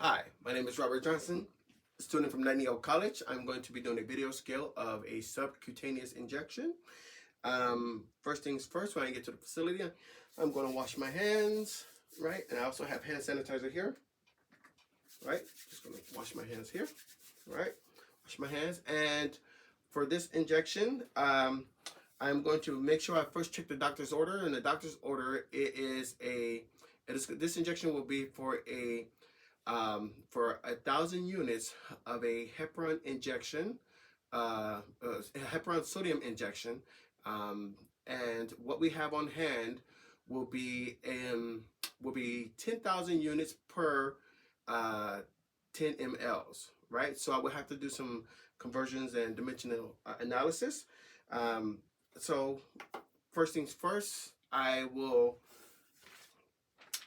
Hi, my name is Robert Johnson, student from Nightingale College. I'm going to be doing a video skill of a subcutaneous injection. First things first, when I get to the facility, I'm going to wash my hands, right? And I also have hand sanitizer here, right? Just going to wash my hands here, right? Wash my hands. And for this injection, I'm going to make sure I first check the doctor's order. And the doctor's order, this injection will be for 1,000 units of a heparin injection, heparin sodium injection, and what we have on hand will be 10,000 units per 10 mLs, right? So I will have to do some conversions and dimensional analysis. So first things first,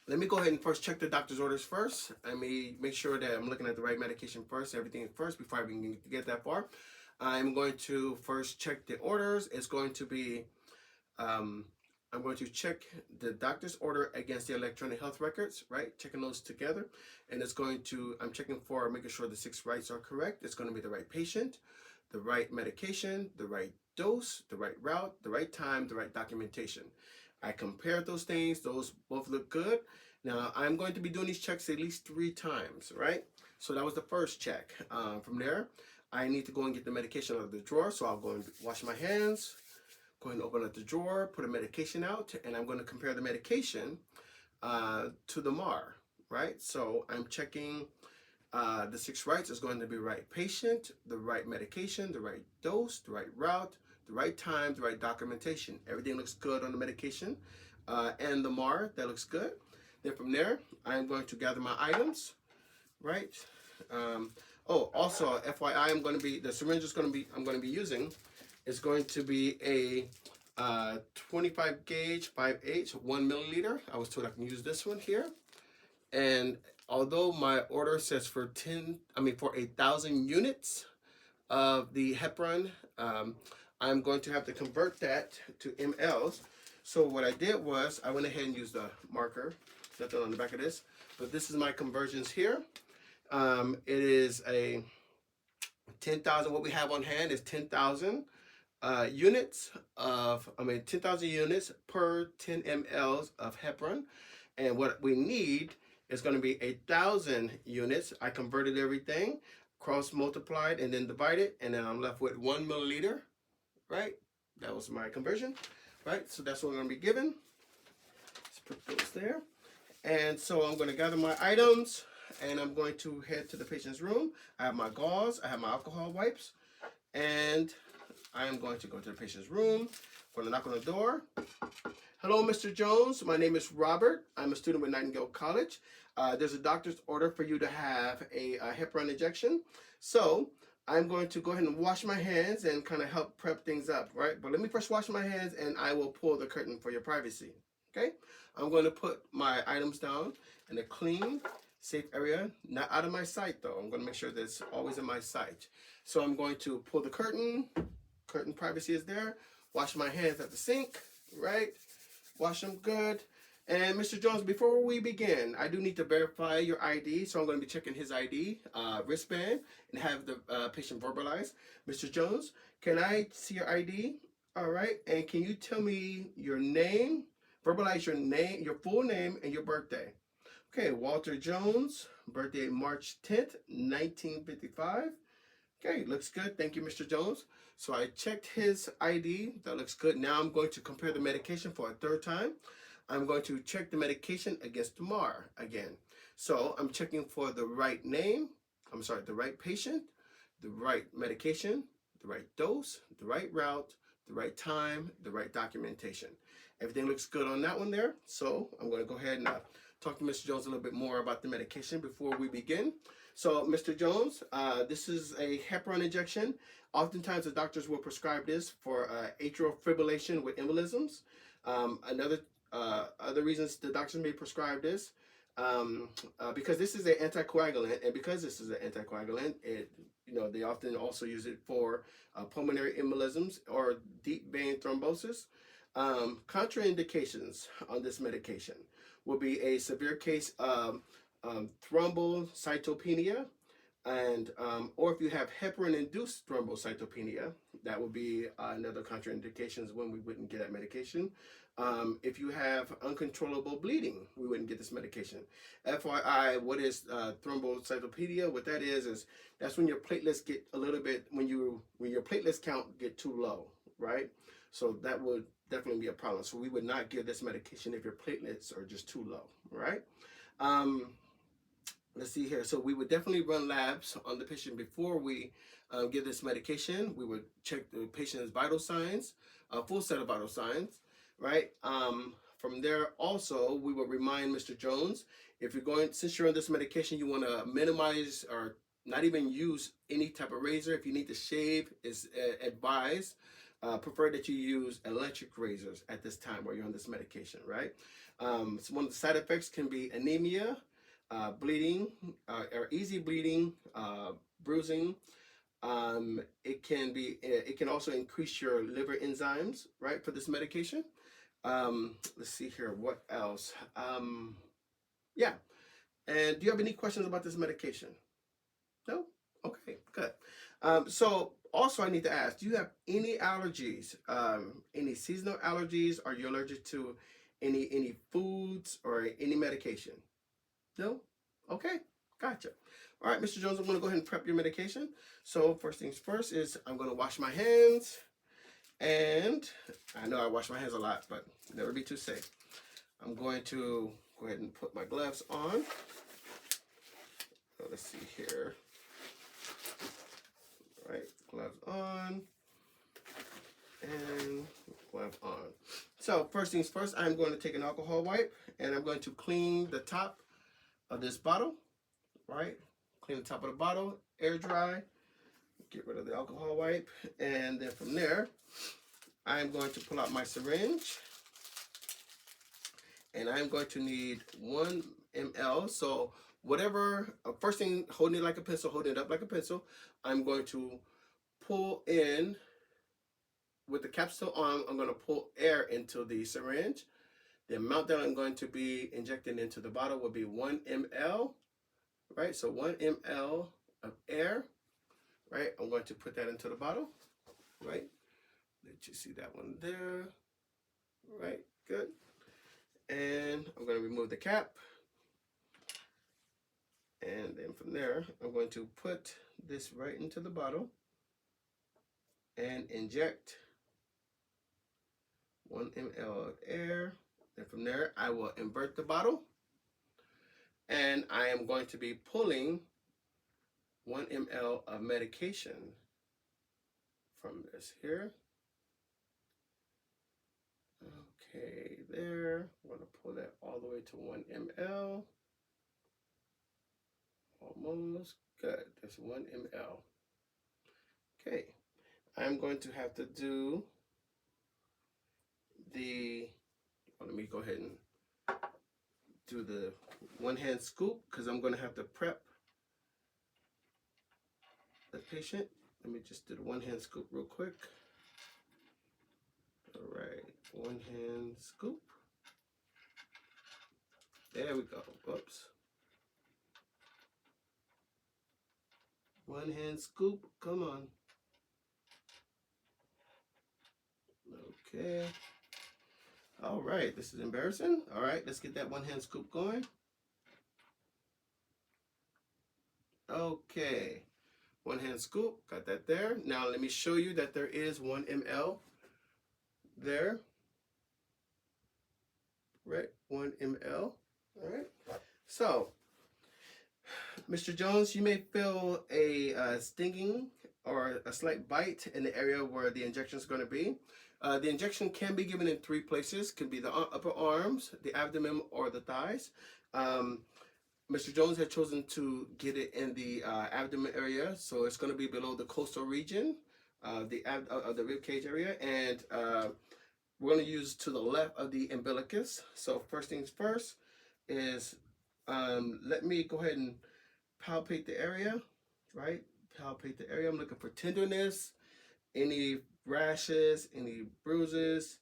let me go ahead and first check the doctor's orders first. Let me make sure that I'm looking at the right medication first, everything first before I even get that far. I'm going to first check the orders. It's going to be, I'm going to check the doctor's order against the electronic health records, right? Checking those together. And I'm checking for making sure the 6 rights are correct. It's going to be the right patient, the right medication, the right dose, the right route, the right time, the right documentation. I compared those things. Those both look good. Now, I'm going to be doing these checks at least 3 times, right? So that was the first check. From there, I need to go and get the medication out of the drawer. So I'll go and wash my hands, go ahead and open up the drawer, put a medication out, and I'm going to compare the medication to the MAR, right? So I'm checking the 6 rights is going to be right patient, the right medication, the right dose, the right route, the right time, the right documentation. Everything looks good on the medication and the MAR. That looks good. Then from there, I'm going to gather my items, right? Also, FYI, the syringe I'm going to be using is going to be a 25 gauge 5/8 1 milliliter. I was told I can use this one here. And although my order says for 1,000 units of the heparin, I'm going to have to convert that to mLs. So what I did was I went ahead and used a marker, nothing on the back of this, but this is my conversions here. It is a 10,000. What we have on hand is 10,000 units 10,000 units per 10 mLs of heparin, and what we need is going to be 1,000 units. I converted everything, cross multiplied, and then divided, and then I'm left with 1 milliliter. Right, that was my conversion. Right, so that's what I'm going to be given. Let's put those there, and so I'm going to gather my items, and I'm going to head to the patient's room. I have my gauze, I have my alcohol wipes, and I am going to go to the patient's room. I'm going to knock on the door. Hello, Mr. Jones. My name is Robert. I'm a student with Nightingale College. There's a doctor's order for you to have a heparin injection. So I'm going to go ahead and wash my hands and kind of help prep things up, right? But let me first wash my hands and I will pull the curtain for your privacy, okay? I'm going to put my items down in a clean, safe area, not out of my sight though. I'm going to make sure that it's always in my sight. So I'm going to pull the curtain privacy is there, wash my hands at the sink, right? Wash them good. And Mr. Jones, before we begin, I do need to verify your ID, so I'm going to be checking his ID, wristband, and have the patient verbalize. Mr. Jones, can I see your ID? All right, and can you tell me your name, verbalize your name, your full name, and your birthday? Okay, Walter Jones, birthday March 10th, 1955. Okay, looks good. Thank you, Mr. Jones. So I checked his ID. That looks good. Now I'm going to compare the medication for a 3rd time. I'm going to check the medication against the MAR again. So I'm checking for the right name, the right patient, the right medication, the right dose, the right route, the right time, the right documentation. Everything looks good on that one there. So I'm going to go ahead and talk to Mr. Jones a little bit more about the medication before we begin. So, Mr. Jones, this is a heparin injection. Oftentimes, the doctors will prescribe this for atrial fibrillation with embolisms. Other reasons the doctors may prescribe this, because this is an anticoagulant, and because this is an anticoagulant, they often also use it for pulmonary embolisms or deep vein thrombosis. Contraindications on this medication will be a severe case of thrombocytopenia, and or if you have heparin-induced thrombocytopenia, that would be another contraindications when we wouldn't get that medication. If you have uncontrollable bleeding, we wouldn't get this medication. FYI, what is thrombocytopenia? What that is that's when your platelets get a little bit, when your platelets count get too low, right? So that would definitely be a problem. So we would not give this medication if your platelets are just too low, right? Let's see here. So we would definitely run labs on the patient before we give this medication. We would check the patient's vital signs, a full set of vital signs, right? From there, also, we will remind Mr. Jones, if you're going, since you're on this medication, you want to minimize or not even use any type of razor. If you need to shave, is advised. Prefer that you use electric razors at this time while you're on this medication, right? So one of the side effects can be anemia, bleeding, or easy bleeding, bruising. It can also increase your liver enzymes, right, for this medication. Let's see here, what else? Yeah. And do you have any questions about this medication? No? Okay, good. So also I need to ask, do you have any allergies, any seasonal allergies? Are you allergic to any foods or any medication? No? Okay, gotcha. All right, Mr. Jones, I'm going to go ahead and prep your medication. So first things first is I'm going to wash my hands. And I know I wash my hands a lot, but never be too safe. I'm going to go ahead and put my gloves on. So let's see here. All right, gloves on. And glove on. So first things first, I'm going to take an alcohol wipe and I'm going to clean the top of this bottle, right? Clean the top of the bottle, air dry, get rid of the alcohol wipe, and then from there, I'm going to pull out my syringe, and I'm going to need 1 ml. So whatever, first thing, holding it like a pencil, holding it up like a pencil, I'm going to pull in, with the cap still on, I'm going to pull air into the syringe. The amount that I'm going to be injecting into the bottle will be 1 ml, right? So 1 ml of air, right? I'm going to put that into the bottle, right? Let you see that one there, right? Good. And I'm going to remove the cap. And then from there, I'm going to put this right into the bottle and inject 1 ml of air. And from there, I will invert the bottle. And I am going to be pulling 1 ml of medication from this here. Okay, there. I'm going to pull that all the way to 1 ml. Almost good. That's 1 ml. Okay, I'm going to have to do let me go ahead and do the one-hand scoop because I'm going to have to prep the patient. Let me just do the one-hand scoop real quick. All right, one-hand scoop. There we go. Whoops. One-hand scoop. Come on. Okay. All right, this is embarrassing. All right, let's get that one-hand scoop going. Okay, one-hand scoop, got that there. Now let me show you that there is 1 ml there. Right, 1 ml. All right. So, Mr. Jones, you may feel a stinging or a slight bite in the area where the injection is going to be. The injection can be given in 3 places. Can be the upper arms, the abdomen, or the thighs. Mr. Jones had chosen to get it in the abdomen area, so it's going to be below the coastal region, the rib cage area, and we're going to use to the left of the umbilicus. So first things first is let me go ahead and palpate the area, right? Palpate the area. I'm looking for tenderness, any rashes, any bruises,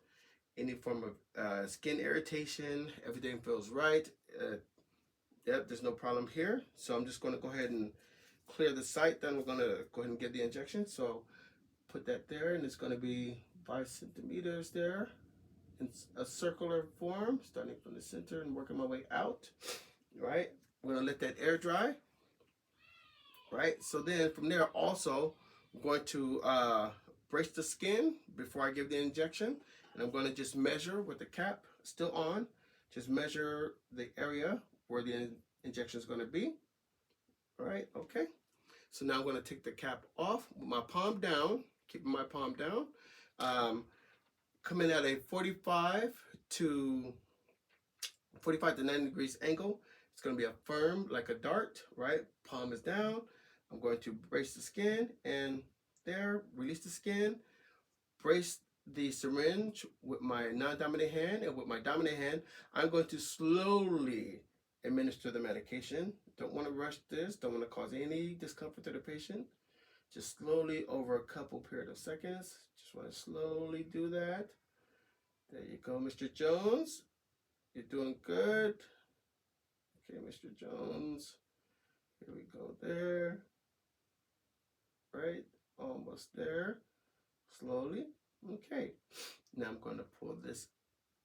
any form of skin irritation. Everything feels right. Yep, there's no problem here. So I'm just going to go ahead and clear the site. Then we're going to go ahead and give the injection. So put that there, and it's going to be 5 centimeters there in a circular form, starting from the center and working my way out. Right? We're going to let that air dry. Right? So then from there also, I'm going to brace the skin before I give the injection. And I'm going to just measure with the cap still on. Just measure the area where the injection is going to be. All right, okay. So now I'm going to take the cap off with my palm down, keeping my palm down. Coming at a 45 to 90 degrees angle. It's going to be a firm, like a dart, right? Palm is down. I'm going to brace the skin, and there, release the skin, brace the syringe with my non-dominant hand, and with my dominant hand, I'm going to slowly administer the medication. Don't want to rush this, don't want to cause any discomfort to the patient. Just slowly over a couple period of seconds. Just want to slowly do that. There you go, Mr. Jones. You're doing good. Okay, Mr. Jones. Here we go there. Right, almost there. Slowly. Okay. Now I'm going to pull this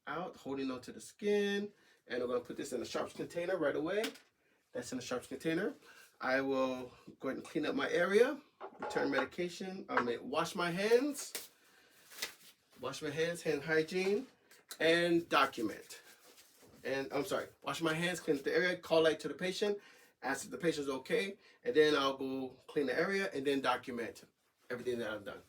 out, holding onto the skin, and I'm going to put this in a sharps container right away. That's in a sharps container. I will go ahead and clean up my area, return medication. Wash my hands. Wash my hands, hand hygiene, and document. And I'm sorry, wash my hands, clean up the area, call light to the patient, ask if the patient's okay, and then I'll go clean the area and then document everything that I've done.